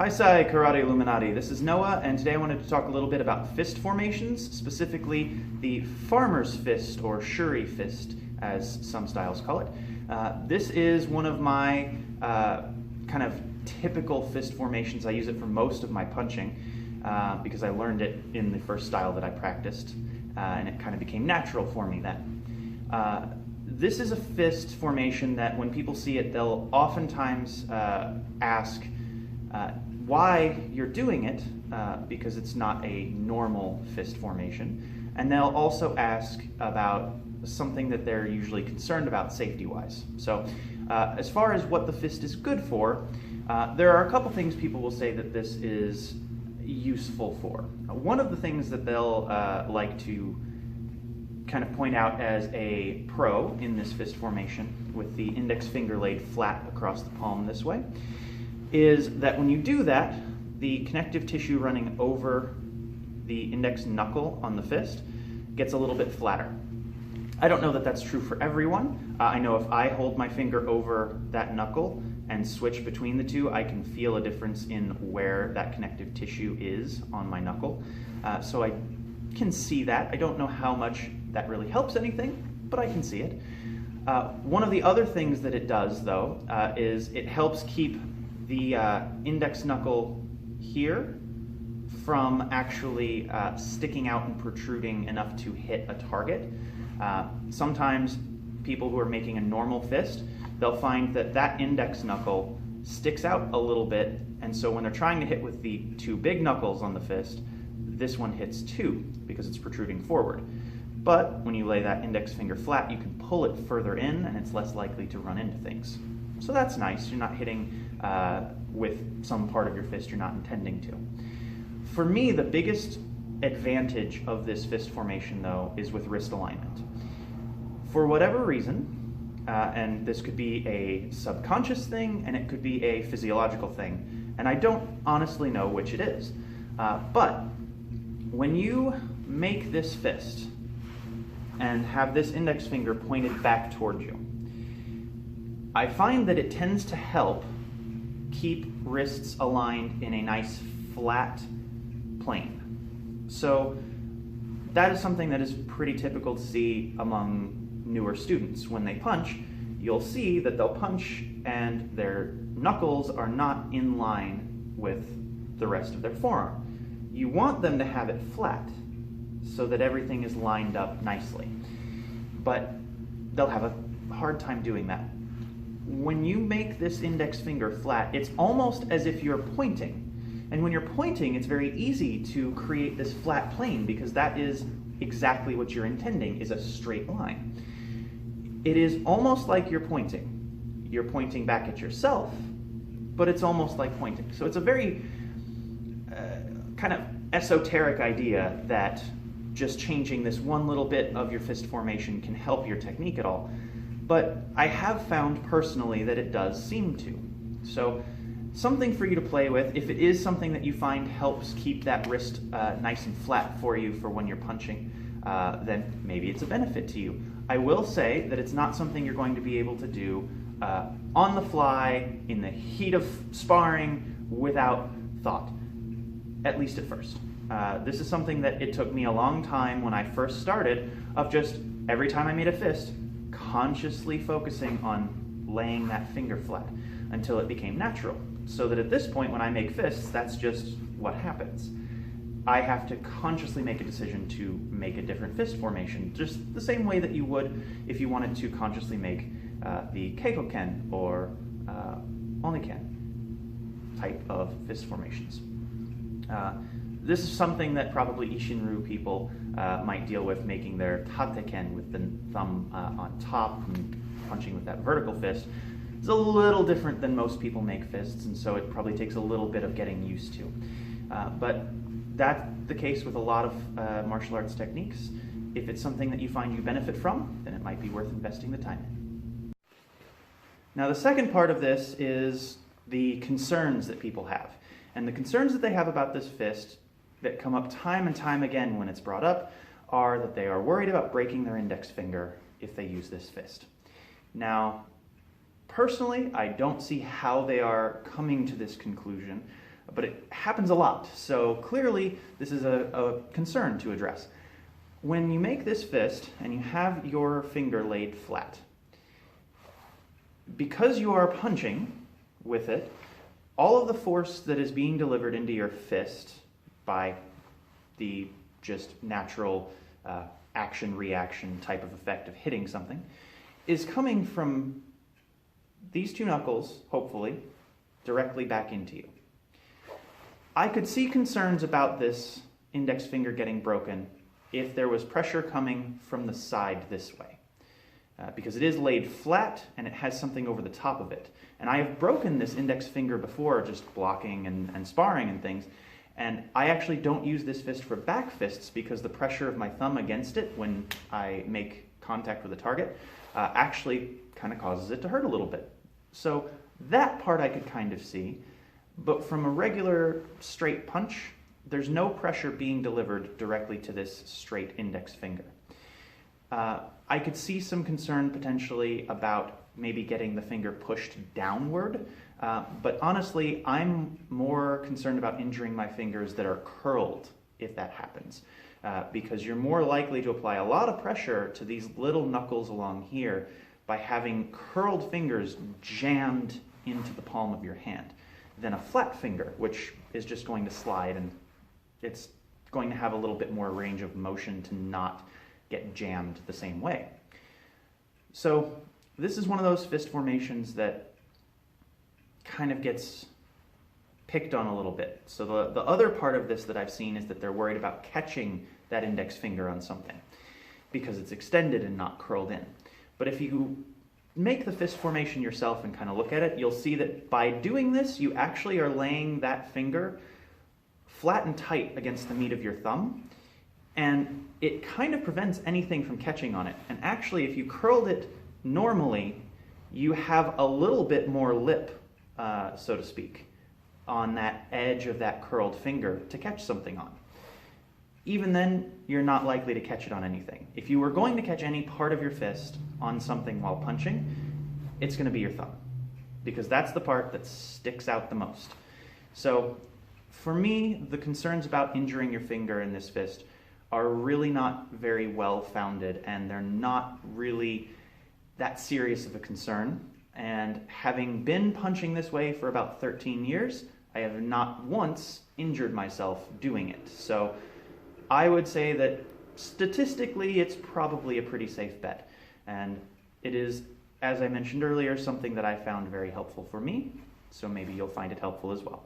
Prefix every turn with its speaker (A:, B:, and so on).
A: Hi Sai Karate Illuminati, this is Noah, and today I wanted to talk a little bit about fist formations, specifically the farmer's fist, or Shuri fist, as some styles call it. This is one of my kind of typical fist formations. I use it for most of my punching because I learned it in the first style that I practiced, and it kind of became natural for me then. This is a fist formation that when people see it, they'll oftentimes ask why you're doing it, because it's not a normal fist formation. And they'll also ask about something that they're usually concerned about safety-wise. So as far as what the fist is good for, there are a couple things people will say that this is useful for. One of the things that they'll like to kind of point out as a pro in this fist formation, with the index finger laid flat across the palm this way, is that when you do that, the connective tissue running over the index knuckle on the fist gets a little bit flatter. I don't know that that's true for everyone. I know if I hold my finger over that knuckle and switch between the two, I can feel a difference in where that connective tissue is on my knuckle. So I can see that. I don't know how much that really helps anything, but I can see it. One of the other things that it does, though, is it helps keep the index knuckle here from actually sticking out and protruding enough to hit a target. Sometimes people who are making a normal fist, they'll find that that index knuckle sticks out a little bit, and so when they're trying to hit with the two big knuckles on the fist, this one hits too because it's protruding forward. But when you lay that index finger flat, you can pull it further in and it's less likely to run into things. So that's nice. You're not hitting with some part of your fist you're not intending to. For me, the biggest advantage of this fist formation, though, is with wrist alignment. For whatever reason, and this could be a subconscious thing and it could be a physiological thing, and I don't honestly know which it is, but when you make this fist and have this index finger pointed back toward you, I find that it tends to help keep wrists aligned in a nice flat plane. So that is something that is pretty typical to see among newer students. When they punch, you'll see that they'll punch and their knuckles are not in line with the rest of their forearm. You want them to have it flat so that everything is lined up nicely, but they'll have a hard time doing that. When you make this index finger flat, it's almost as if you're pointing. And when you're pointing, it's very easy to create this flat plane because that is exactly what you're intending, is a straight line. It is almost like you're pointing. You're pointing back at yourself, but it's almost like pointing. So it's a very kind of esoteric idea that just changing this one little bit of your fist formation can help your technique at all. But I have found personally that it does seem to. So something for you to play with. If it is something that you find helps keep that wrist nice and flat for you for when you're punching, then maybe it's a benefit to you. I will say that it's not something you're going to be able to do on the fly, in the heat of sparring, without thought, at least at first. This is something that it took me a long time when I first started, of just every time I made a fist, consciously focusing on laying that finger flat until it became natural. So that at this point, when I make fists, that's just what happens. I have to consciously make a decision to make a different fist formation, just the same way that you would if you wanted to consciously make the Keikoken or Oniken type of fist formations. This is something that probably Ishinryu people might deal with, making their Tateken with the thumb on top and punching with that vertical fist. It's a little different than most people make fists, and so it probably takes a little bit of getting used to. But that's the case with a lot of martial arts techniques. If it's something that you find you benefit from, then it might be worth investing the time in. Now, the second part of this is the concerns that people have. And the concerns that they have about this fist that come up time and time again when it's brought up are that they are worried about breaking their index finger if they use this fist. Now, personally, I don't see how they are coming to this conclusion. but it happens a lot. So clearly, this is a concern to address. When you make this fist and you have your finger laid flat, because you are punching with it, all of the force that is being delivered into your fist by the just natural action-reaction type of effect of hitting something is coming from these two knuckles, hopefully, directly back into you. I could see concerns about this index finger getting broken if there was pressure coming from the side this way. Because it is laid flat and it has something over the top of it. And I have broken this index finger before, just blocking and sparring and things. And I actually don't use this fist for back fists because the pressure of my thumb against it when I make contact with a target actually kind of causes it to hurt a little bit. So that part I could kind of see. But from a regular straight punch, there's no pressure being delivered directly to this straight index finger. I could see some concern potentially about maybe getting the finger pushed downward, but honestly, I'm more concerned about injuring my fingers that are curled if that happens, because you're more likely to apply a lot of pressure to these little knuckles along here by having curled fingers jammed into the palm of your hand than a flat finger, which is just going to slide and it's going to have a little bit more range of motion to not get jammed the same way. So this is one of those fist formations that kind of gets picked on a little bit. So the other part of this that I've seen is that they're worried about catching that index finger on something because it's extended and not curled in. But if you make the fist formation yourself and kind of look at it, you'll see that by doing this, you actually are laying that finger flat and tight against the meat of your thumb, and it kind of prevents anything from catching on it. And actually, if you curled it normally, you have a little bit more lip, so to speak, on that edge of that curled finger to catch something on. Even then, you're not likely to catch it on anything. If you were going to catch any part of your fist on something while punching, it's going to be your thumb, because that's the part that sticks out the most. So for me, the concerns about injuring your finger in this fist are really not very well founded, and they're not really that serious of a concern. And having been punching this way for about 13 years, I have not once injured myself doing it. So I would say that statistically it's probably a pretty safe bet. And it is, as I mentioned earlier, something that I found very helpful for me, so maybe you'll find it helpful as well.